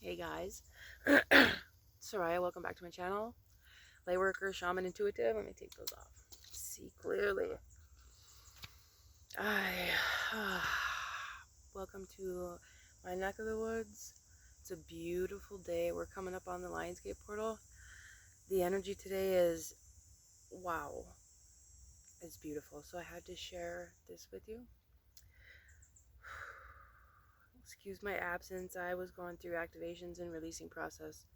Hey guys, Soraya, welcome back to my channel. Lightworker, shaman, intuitive. Let me take those off. See clearly. I welcome to my neck of the woods. It's a beautiful day. We're coming up on the Lionsgate portal. The energy today is wow. It's beautiful. So I had to share this with you. Excuse my absence. I was going through activations and releasing process.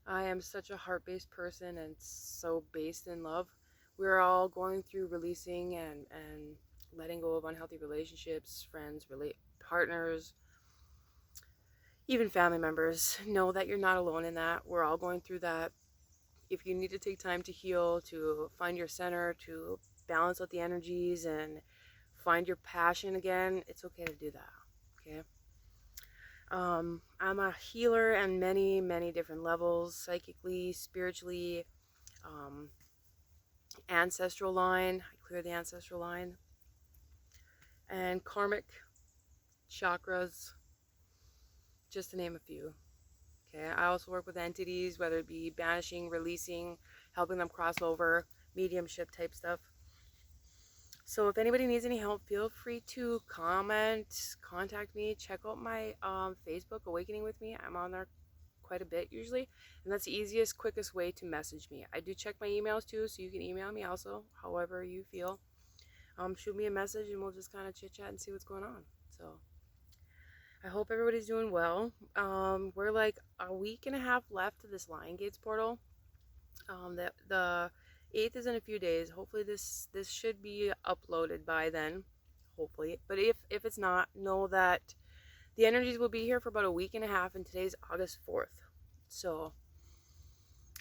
I am such a heart-based person and so based in love. We're all going through releasing and letting go of unhealthy relationships, friends, partners, even family members. Know that you're not alone in that. We're all going through that. If you need to take time to heal, to find your center, to balance out the energies and find your passion again, it's okay to do that. Okay. I'm a healer on many, many different levels, psychically, spiritually, ancestral line. I clear the ancestral line. And karmic, chakras, just to name a few. Okay, I also work with entities, whether it be banishing, releasing, helping them cross over, mediumship type stuff. So if anybody needs any help, feel free to comment, contact me, check out my Facebook, Awakening With Me. I'm on there quite a bit usually, and that's the easiest, quickest way to message me. I do check my emails too, so you can email me also, however you feel. Shoot me a message and we'll just kind of chit chat and see what's going on. So I hope everybody's doing well. We're like a week and a half left to this Lion Gates portal. The 8th is in a few days. Hopefully this should be uploaded by then, hopefully. But if it's not, know that the energies will be here for about a week and a half, and today's August 4th. So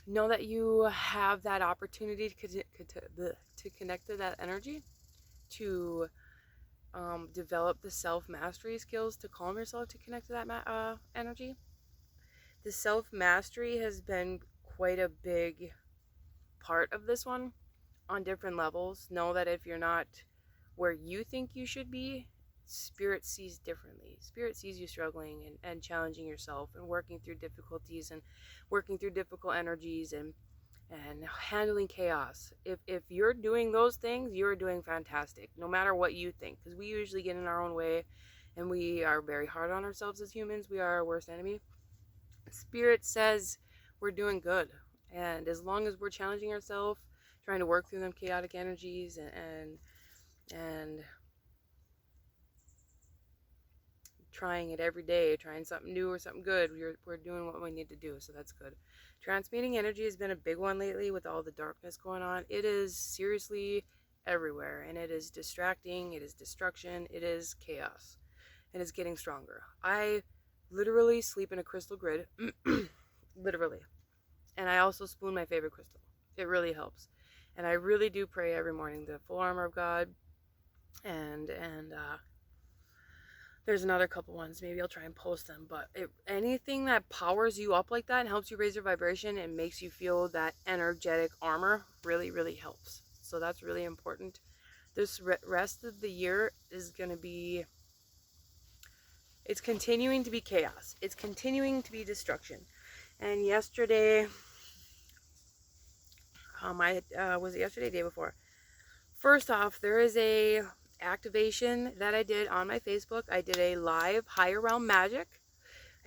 know that you have that opportunity to connect to that energy, to develop the self-mastery skills to calm yourself, to connect to that energy. The self-mastery has been quite a big part of this one on different levels. Know that if you're not where you think you should be, Spirit sees differently. Spirit sees you struggling and challenging yourself and working through difficulties and working through difficult energies and handling chaos. If you're doing those things, you're doing fantastic, no matter what you think, because we usually get in our own way and we are very hard on ourselves as humans. We are our worst enemy. Spirit says we're doing good, and as long as we're challenging ourselves, trying to work through them chaotic energies and trying it every day, trying something new or something good, we're doing what we need to do, so that's good. Transmuting energy has been a big one lately with all the darkness going on. It is seriously everywhere, and it is distracting, it is destruction, it is chaos, and it's getting stronger. I literally sleep in a crystal grid, literally, and I also spoon my favorite crystal. It really helps, and I really do pray every morning, the full armor of God, and there's another couple ones. Maybe I'll try and post them. But anything that powers you up like that and helps you raise your vibration and makes you feel that energetic armor really, really helps. So that's really important. This rest of the year is going to be... It's continuing to be chaos. It's continuing to be destruction. And yesterday... was it yesterday? Day before. First off, there is a activation that I did on my Facebook. I did a live higher realm magic,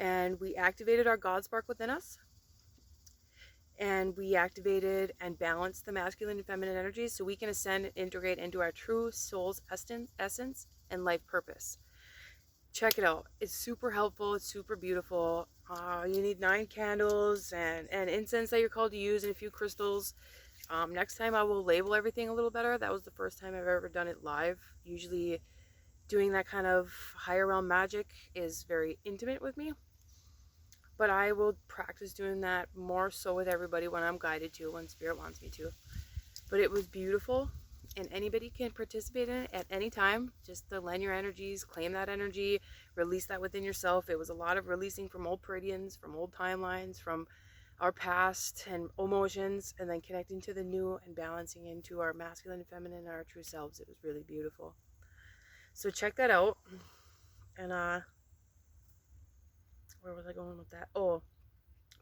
and we activated our God spark within us, and we activated and balanced the masculine and feminine energies so we can ascend and integrate into our true soul's essence and life purpose. Check it out. It's super helpful. It's super beautiful. You need 9 candles and incense that you're called to use and a few crystals. Next time I will label everything a little better. That was the first time I've ever done it live. Usually doing that kind of higher realm magic is very intimate with me. But I will practice doing that more so with everybody when I'm guided to, when Spirit wants me to. But it was beautiful, and anybody can participate in it at any time. Just to lend your energies, claim that energy, release that within yourself. It was a lot of releasing from old Peridians, from old timelines, from our past and emotions, and then connecting to the new and balancing into our masculine and feminine and our true selves. It was really beautiful. So check that out. And where was I going with that? Oh,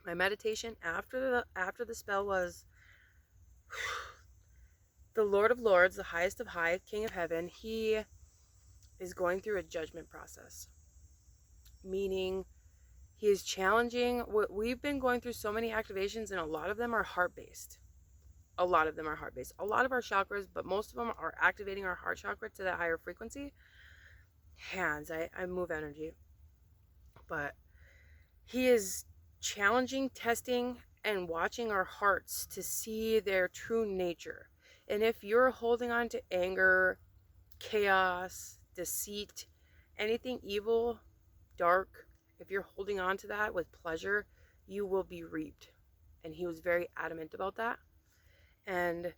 my meditation after the spell was the Lord of Lords, the highest of high, King of Heaven. He is going through a judgment process, meaning he is challenging what we've been going through. So many activations, and a lot of them are heart-based. A lot of them are heart-based. A lot of our chakras, but most of them are activating our heart chakra to that higher frequency. Hands, I move energy. But he is challenging, testing, and watching our hearts to see their true nature. And if you're holding on to anger, chaos, deceit, anything evil, dark, if you're holding on to that with pleasure, you will be reaped. And he was very adamant about that. And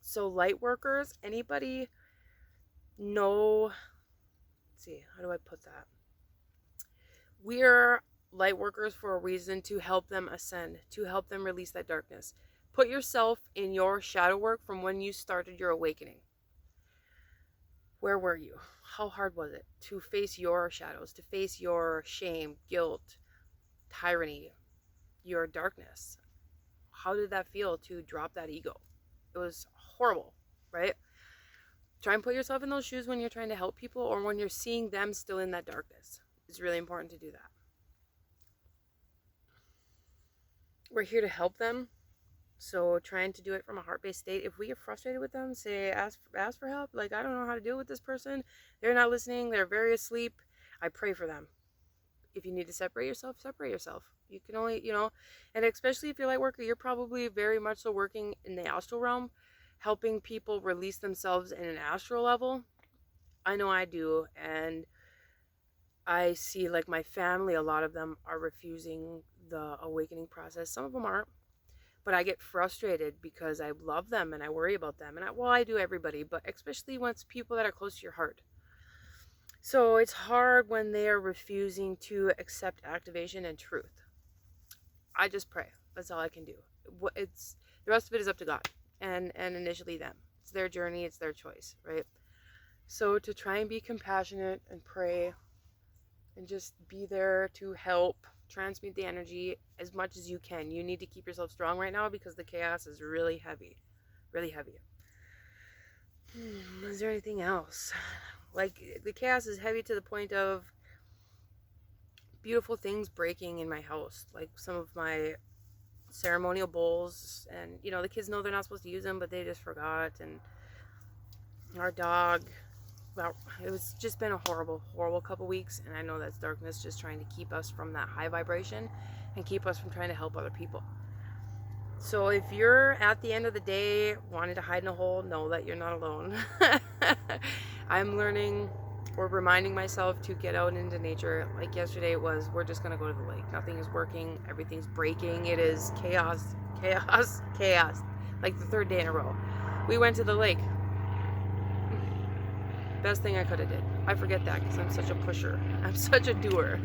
so light workers, anybody know, let's see, how do I put that? We're light workers for a reason, to help them ascend, to help them release that darkness. Put yourself in your shadow work from when you started your awakening. Where were you? How hard was it to face your shadows, to face your shame, guilt, tyranny, your darkness? How did that feel to drop that ego? It was horrible, right? Try and put yourself in those shoes when you're trying to help people, or when you're seeing them still in that darkness. It's really important to do that. We're here to help them. So trying to do it from a heart-based state. If we get frustrated with them, say, ask for help. Like, I don't know how to deal with this person. They're not listening. They're very asleep. I pray for them. If you need to separate yourself, separate yourself. You can only, and especially if you're light worker, you're probably very much so working in the astral realm, helping people release themselves in an astral level. I know I do. And I see, like, my family, a lot of them are refusing the awakening process. Some of them aren't. But I get frustrated because I love them and I worry about them. And I do everybody, but especially when it's people that are close to your heart. So it's hard when they are refusing to accept activation and truth. I just pray. That's all I can do. The rest of it is up to God and initially them. It's their journey. It's their choice, right? So to try and be compassionate and pray and just be there to help transmute the energy as much as you can. You need to keep yourself strong right now because the chaos is really heavy. Really heavy. Is there anything else? Like, the chaos is heavy to the point of beautiful things breaking in my house. Like some of my ceremonial bowls, and the kids know they're not supposed to use them, but they just forgot. And our dog, well, it was just been a horrible couple weeks, and I know that's darkness just trying to keep us from that high vibration and keep us from trying to help other people. So if you're at the end of the day wanting to hide in a hole, know that you're not alone. I'm learning or reminding myself to get out into nature. Like yesterday it was, we're just going to go to the lake. Nothing is working. Everything's breaking. It is chaos, chaos, chaos. Like the third day in a row. We went to the lake. Best thing I could have did. I forget that because I'm such a pusher. I'm such a doer.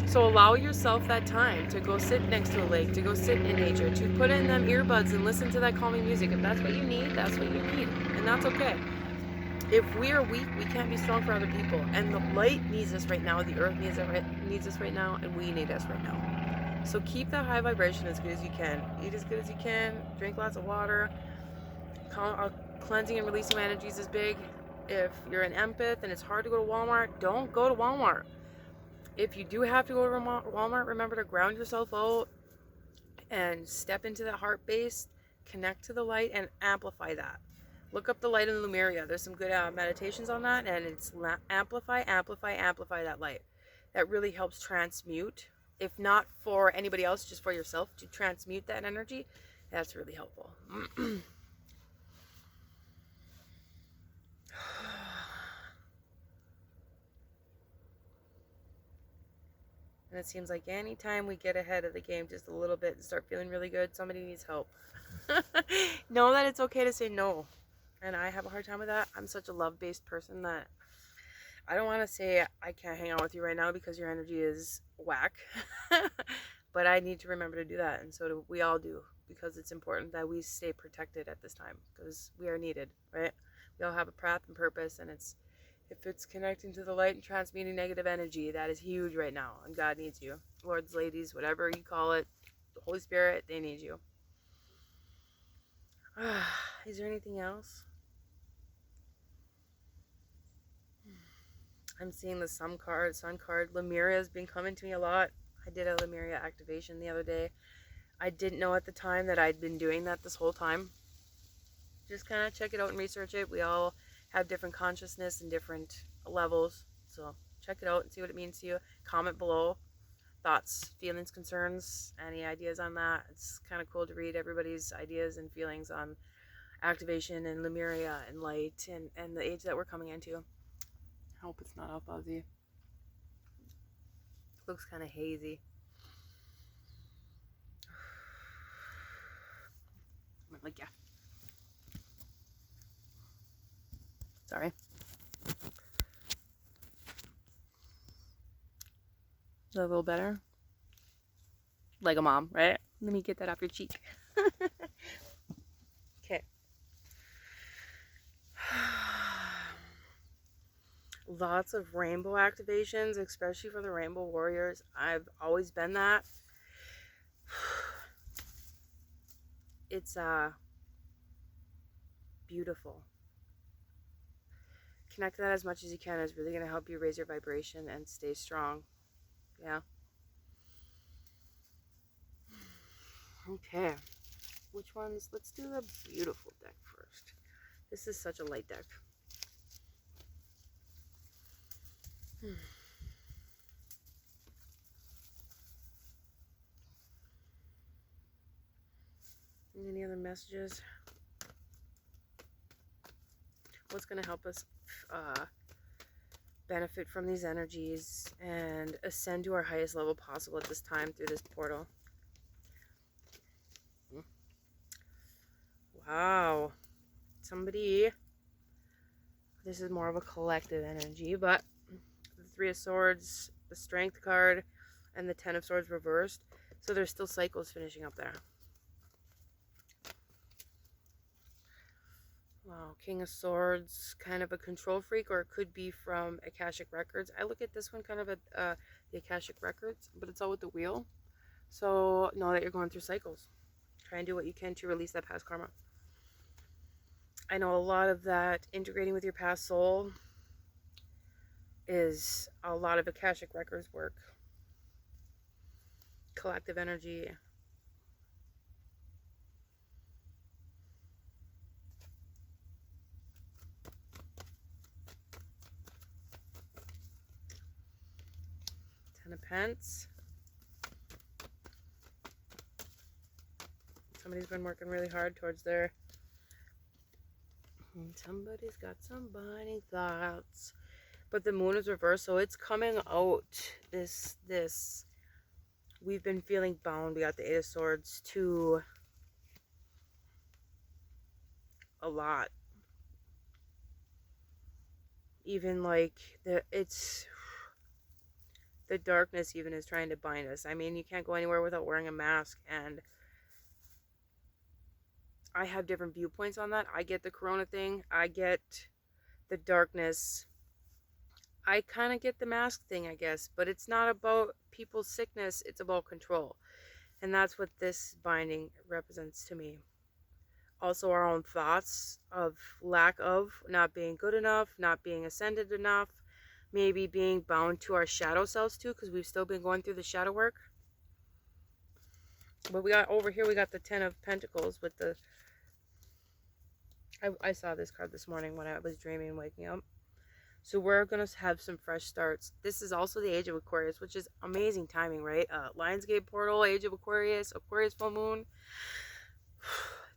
So allow yourself that time to go sit next to a lake, to go sit in nature, to put in them earbuds and listen to that calming music. If that's what you need, that's what you need. And that's okay. If we are weak, we can't be strong for other people. And the light needs us right now. The earth needs us right now. And we need us right now. So keep that high vibration as good as you can. Eat as good as you can. Drink lots of water. Cleansing and releasing energies is big. If you're an empath and it's hard to go to Walmart, don't go to Walmart. If you do have to go to Walmart, remember to ground yourself out and step into that heart base, connect to the light, and amplify that. Look up the light in Lemuria. There's some good meditations on that, and it's amplify that light. That really helps transmute. If not for anybody else, just for yourself, to transmute that energy. That's really helpful. And it seems like anytime we get ahead of the game just a little bit and start feeling really good, somebody needs help. Know that it's okay to say no. And I have a hard time with that. I'm such a love-based person that I don't want to say I can't hang out with you right now because your energy is whack. But I need to remember to do that. And so we all do, because it's important that we stay protected at this time because we are needed, right? We all have a path and purpose, and it's If it's connecting to the light and transmuting negative energy, that is huge right now. And God needs you. Lords, ladies, whatever you call it. The Holy Spirit, they need you. Is there anything else? I'm seeing the sun card. Lemuria has been coming to me a lot. I did a Lemuria activation the other day. I didn't know at the time that I'd been doing that this whole time. Just kind of check it out and research it. We all have different consciousness and different levels. So check it out and see what it means to you. Comment below. Thoughts, feelings, concerns, any ideas on that. It's kind of cool to read everybody's ideas and feelings on activation and Lemuria and light and the age that we're coming into. I hope it's not all fuzzy. Looks kind of hazy. Like, yeah. Sorry. A little better? Like a mom, right? Let me get that off your cheek. Okay. Lots of rainbow activations, especially for the rainbow warriors. I've always been that. It's beautiful. Connect that as much as you can. Is really going to help you raise your vibration and stay strong. Yeah. Okay. Which ones? Let's do the beautiful deck first. This is such a light deck. Any other messages? What's going to help us benefit from these energies and ascend to our highest level possible at this time through this portal? Wow. Somebody, this is more of a collective energy, but the Three of Swords, the Strength card, and the Ten of Swords reversed. So there's still cycles finishing up there. Wow, King of Swords, kind of a control freak, or it could be from Akashic Records. I look at this one kind of at the Akashic Records, but it's all with the wheel. So know that you're going through cycles. Try and do what you can to release that past karma. I know a lot of that integrating with your past soul is a lot of Akashic Records work. Collective energy. Ten of Pence. Somebody's been working really hard towards their... Somebody's got some binding thoughts. But the moon is reversed, so it's coming out. This we've been feeling bound. We got the Eight of Swords to a lot. Even like the darkness even is trying to bind us. I mean, you can't go anywhere without wearing a mask, and I have different viewpoints on that. I get the corona thing. I get the darkness. I kind of get the mask thing, I guess. But it's not about people's sickness. It's about control. And that's what this binding represents to me. Also our own thoughts of lack of, not being good enough, not being ascended enough. Maybe being bound to our shadow selves too, because we've still been going through the shadow work. But we got over here, we got the Ten of Pentacles with the... I saw this card this morning when I was dreaming, waking up. So we're going to have some fresh starts. This is also the Age of Aquarius, which is amazing timing, right? Lionsgate portal, Age of Aquarius, Aquarius full moon.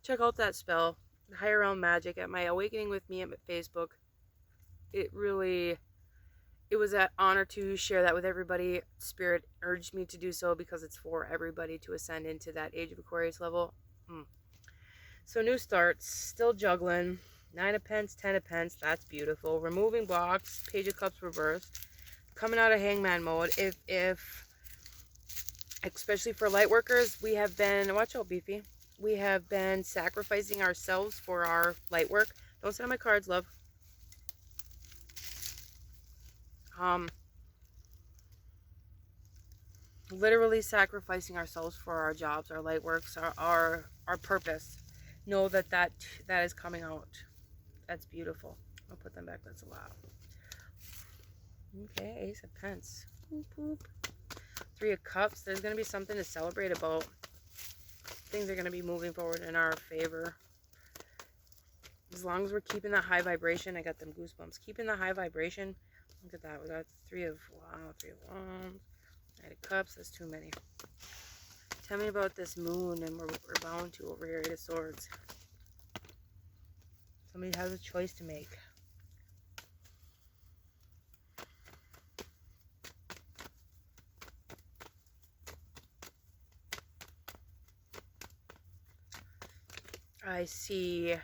Check out that spell, Higher Realm Magic, at my Awakening with Me at Facebook. It was an honor to share that with everybody. Spirit urged me to do so because it's for everybody to ascend into that Age of Aquarius level. So new starts, still juggling. 9 of Pence, 10 of Pence, that's beautiful. Removing blocks, Page of Cups reversed. Coming out of Hangman mode. If especially for light workers, we have been, watch out Beefy, we have been sacrificing ourselves for our light work. Don't sit on my cards, love. Literally sacrificing ourselves for our jobs, our light works, our purpose. Know that is coming out. That's beautiful. I'll put them back. That's a lot. Okay, Ace of Pence. Boop, boop. Three of Cups. There's going to be something to celebrate about. Things are going to be moving forward in our favor. As long as we're keeping that high vibration. I got them goosebumps. Keeping the high vibration. Look at that. We got Three of Wands. Knight of Cups. That's too many. Tell me about this moon and we're bound to over here. Eight of Swords. Somebody has a choice to make. I see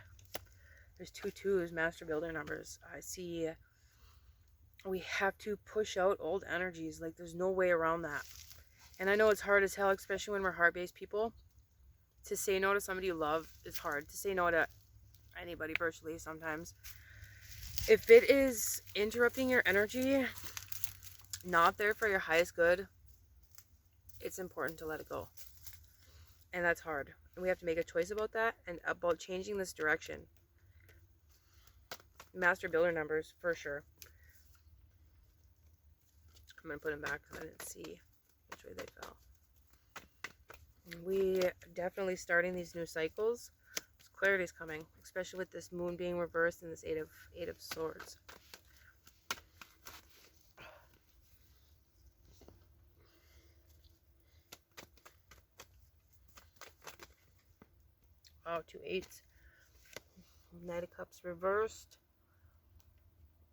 there's 2 2s, master builder numbers. I see we have to push out old energies. Like there's no way around that. And I know it's hard as hell, especially when we're heart-based people. To say no to somebody you love is hard. To say no to anybody virtually sometimes. If it is interrupting your energy, not there for your highest good, it's important to let it go. And that's hard. And we have to make a choice about that and about changing this direction. Master builder numbers, for sure. I'm going to put them back because I didn't see which way they fell. We definitely starting these new cycles. Clarity's coming, especially with this moon being reversed and this eight of swords. Oh, 2 8s. Knight of Cups reversed.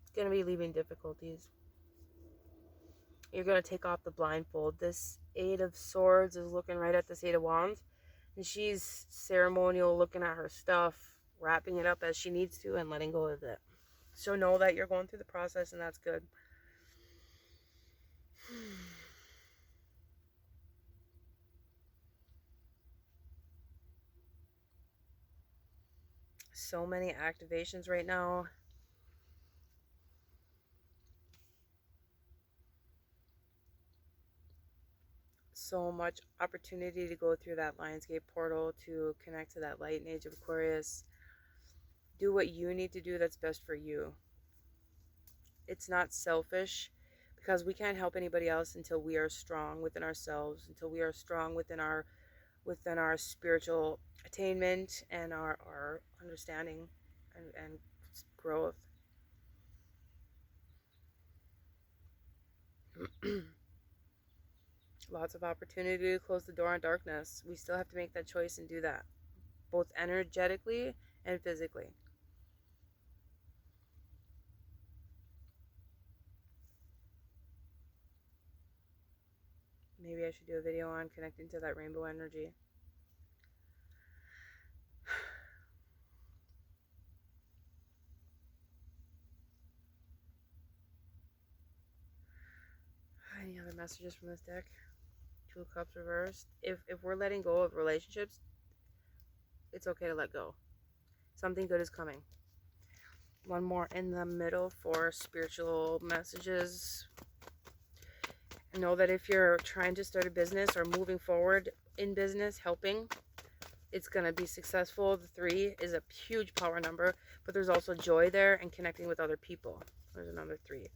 It's going to be leaving difficulties. You're going to take off the blindfold. This 8 of Swords is looking right at this 8 of Wands. And she's ceremonial, looking at her stuff, wrapping it up as she needs to, and letting go of it. So know that you're going through the process, and that's good. So many activations right now. So much opportunity to go through that Lionsgate portal to connect to that light and age of Aquarius. Do what you need to do that's best for you. It's not selfish because we can't help anybody else until we are strong within ourselves, until we are strong within our spiritual attainment and our understanding and growth. Lots of opportunity to close the door on darkness. We still have to make that choice and do that, both energetically and physically. Maybe I should do a video on connecting to that rainbow energy. Any other messages from this deck? 2 of Cups reversed. If we're letting go of relationships, it's okay to let go. Something good is coming. One more in the middle for spiritual messages. Know that if you're trying to start a business or moving forward in business, helping, it's going to be successful. The 3 is a huge power number, but there's also joy there and connecting with other people. There's another 3.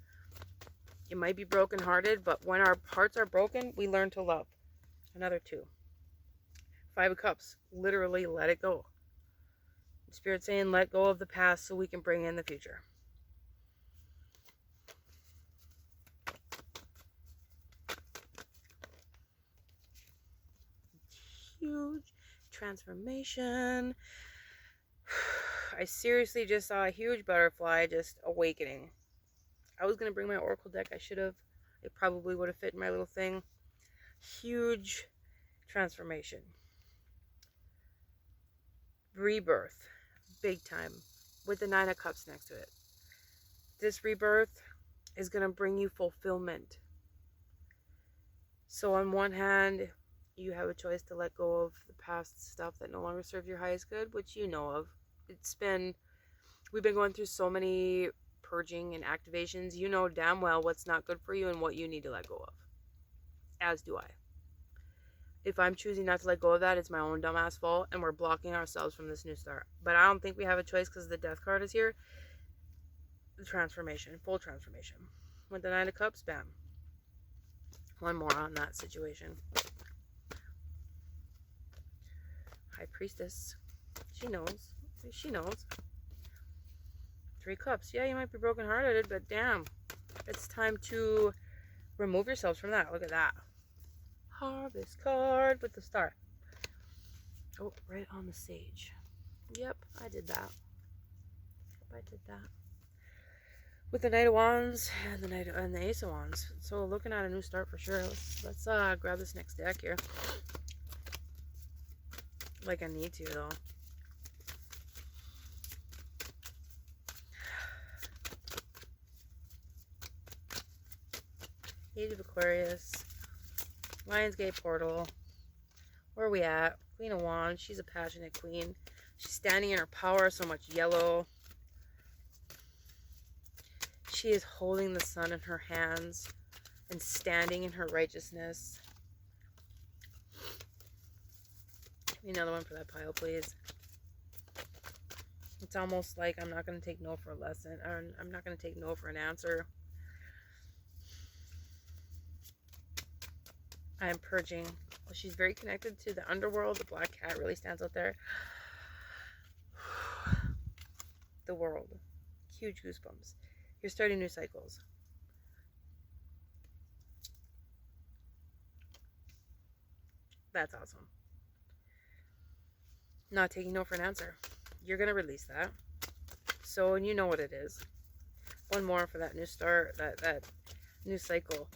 It might be brokenhearted, but when our hearts are broken, we learn to love. Another 2. 5 of Cups. Literally let it go. Spirit saying let go of the past so we can bring in the future. Huge transformation. I seriously just saw a huge butterfly just awakening. I was going to bring my oracle deck. I should have. It probably would have fit in my little thing. Huge transformation. Rebirth. Big time. With the 9 of Cups next to it. This rebirth is going to bring you fulfillment. So on one hand, you have a choice to let go of the past stuff that no longer serves your highest good, which you know of. We've been going through so many purging and activations, you know damn well what's not good for you and what you need to let go of. As do I. If I'm choosing not to let go of that, it's my own dumbass fault, and we're blocking ourselves from this new start. But I don't think we have a choice because the death card is here. The transformation, full transformation. With the Nine of Cups, bam. One more on that situation. High Priestess. She knows. She knows. Three Cups. Yeah, you might be brokenhearted, but damn. It's time to remove yourselves from that. Look at that. Harvest card with the star. Oh, right on the sage. Yep, I did that. With the Knight of Wands and the Ace of Wands. So looking at a new start for sure. Let's grab this next deck here. Like I need to though. Age of Aquarius. Lionsgate Portal. Where are we at? Queen of Wands. She's a passionate queen. She's standing in her power. So much yellow. She is holding the sun in her hands and standing in her righteousness. Give me another one for that pile, please. It's almost like I'm not going to take no for a lesson. Or I'm not going to take no for an answer. I am purging. Well, she's very connected to the underworld. The black cat really stands out there. The world. Huge goosebumps. You're starting new cycles. That's awesome. Not taking no for an answer. You're going to release that. So, and you know what it is. One more for that new start, that new cycle.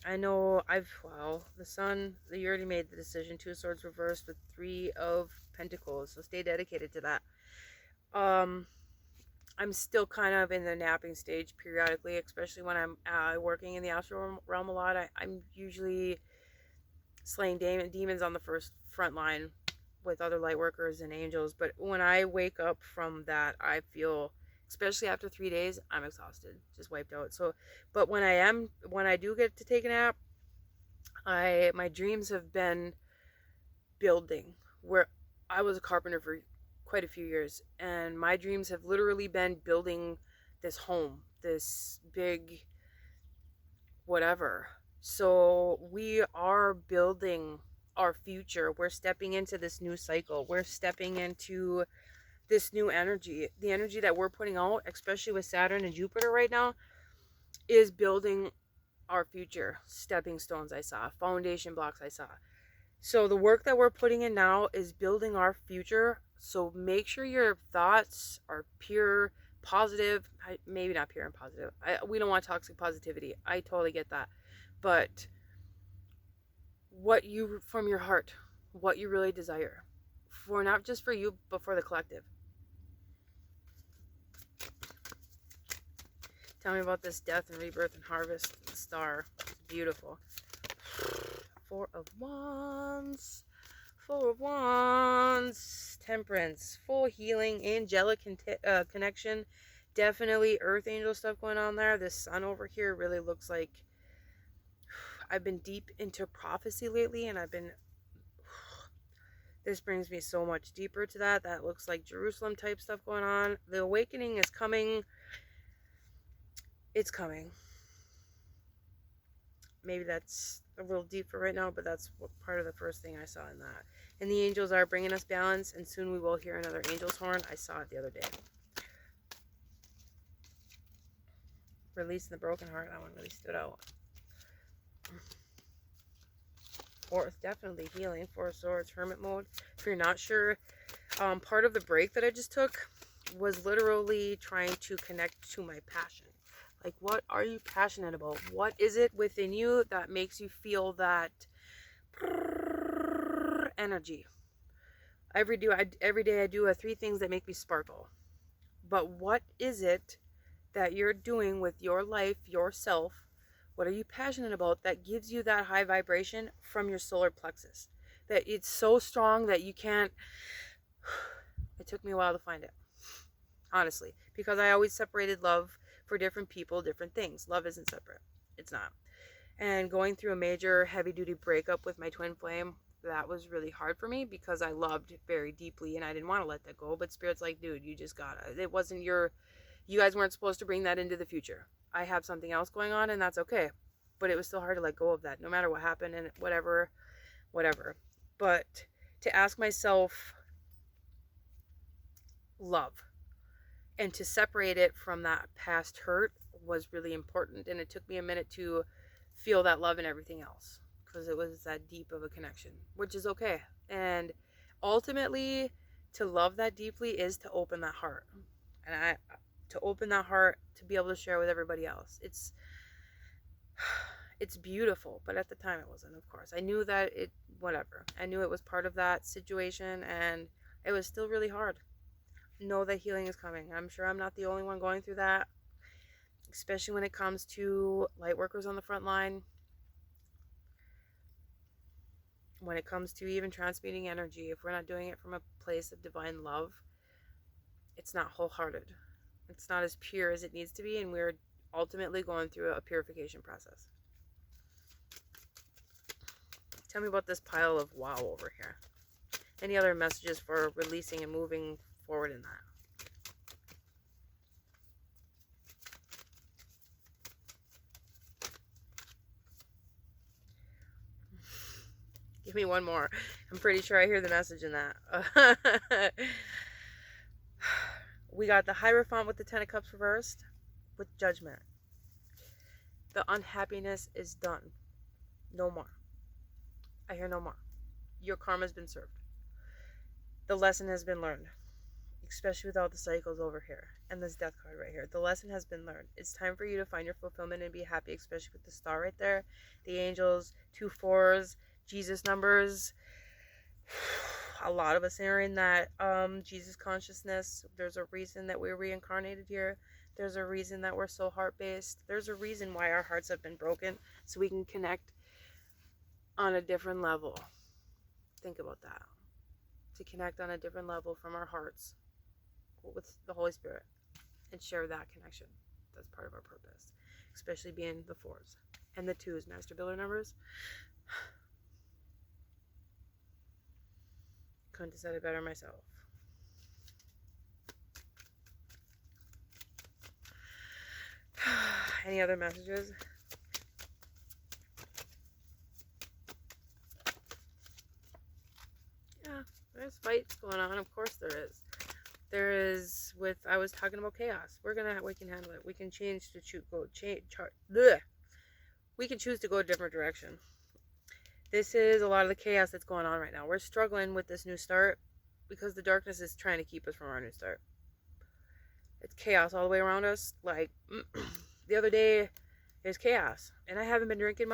I know the sun, you already made the decision. 2 of Swords reversed with 3 of Pentacles. So stay dedicated to that. I'm still kind of in the napping stage periodically, especially when I'm working in the astral realm a lot. I'm usually slaying demons on the front line with other light workers and angels. But when I wake up from that, I feel, especially after 3 days, I'm exhausted, just wiped out. So, but when I do get to take a nap, my dreams have been building. Where I was a carpenter for quite a few years, and my dreams have literally been building this home, this big whatever. So we are building our future. We're stepping into this new cycle. We're stepping into this new energy. The energy that we're putting out, especially with Saturn and Jupiter right now, is building our future. Stepping stones I saw, foundation blocks I saw. So the work that we're putting in now is building our future. So make sure your thoughts are pure, positive. Maybe not pure and positive. We don't want toxic positivity. I totally get that. But what you, from your heart, what you really desire. For not just for you, but for the collective. Tell me about this death and rebirth and harvest star. It's beautiful. 4 of Wands. 4 of Wands. Temperance. Full healing. Angelic connection. Definitely earth angel stuff going on there. This sun over here really looks like... I've been deep into prophecy lately, and this brings me so much deeper to that. That looks like Jerusalem type stuff going on. The awakening is coming. It's coming. Maybe that's a little deep for right now, but that's what part of the first thing I saw in that. And the angels are bringing us balance, and soon we will hear another angel's horn. I saw it the other day. Releasing the broken heart. That one really stood out. Fourth, definitely healing. 4 of Swords, hermit mode. If you're not sure, part of the break that I just took was literally trying to connect to my passion. Like, what are you passionate about? What is it within you that makes you feel that energy? Every day I do 3 things that make me sparkle. But what is it that you're doing with your life, yourself? What are you passionate about that gives you that high vibration from your solar plexus? That it's so strong that you can't... It took me a while to find it. honestly, because I always separated love for different people, different things. Love isn't separate. It's not. And going through a major heavy duty breakup with my twin flame, that was really hard for me because I loved very deeply and I didn't want to let that go. But Spirit's like, dude, you just gotta. It wasn't you guys weren't supposed to bring that into the future. I have something else going on and that's okay. But it was still hard to let go of that no matter what happened and whatever. But to ask myself love and to separate it from that past hurt was really important. And it took me a minute to feel that love and everything else because it was that deep of a connection, which is okay. And ultimately, to love that deeply is to open that heart. And to open that heart to be able to share with everybody else. It's beautiful, but at the time it wasn't, of course. I knew that I knew it was part of that situation and it was still really hard. Know that healing is coming. I'm sure I'm not the only one going through that, especially when it comes to light workers on the front line. When it comes to even transmuting energy, if we're not doing it from a place of divine love, it's not wholehearted. It's not as pure as it needs to be, and we're ultimately going through a purification process. Tell me about this pile of wow over here. Any other messages for releasing and moving forward in that? Give me one more. I'm pretty sure I hear the message in that. We got the Hierophant with the Ten of Cups reversed with Judgment. The unhappiness is done. No more. I hear no more. Your karma's been served. The lesson has been learned. Especially with all the cycles over here. And this death card right here. The lesson has been learned. It's time for you to find your fulfillment and be happy, especially with the star right there. The angels, 2 4s, Jesus numbers. A lot of us are in that Jesus consciousness. There's a reason that we're reincarnated here. There's a reason that we're so heart-based. There's a reason why our hearts have been broken, so we can connect on a different level. Think about that. To connect on a different level from our hearts with the Holy Spirit and share that connection. That's part of our purpose, especially being the 4s and the 2s, master builder numbers. Couldn't have said it better myself. Any other messages? Yeah, there's fights going on. Of course there is. There is I was talking about chaos. We can handle it. We can we can choose to go a different direction. This is a lot of the chaos that's going on right now. We're struggling with this new start because the darkness is trying to keep us from our new start. It's chaos all the way around us. Like the other day, there's chaos, and I haven't been drinking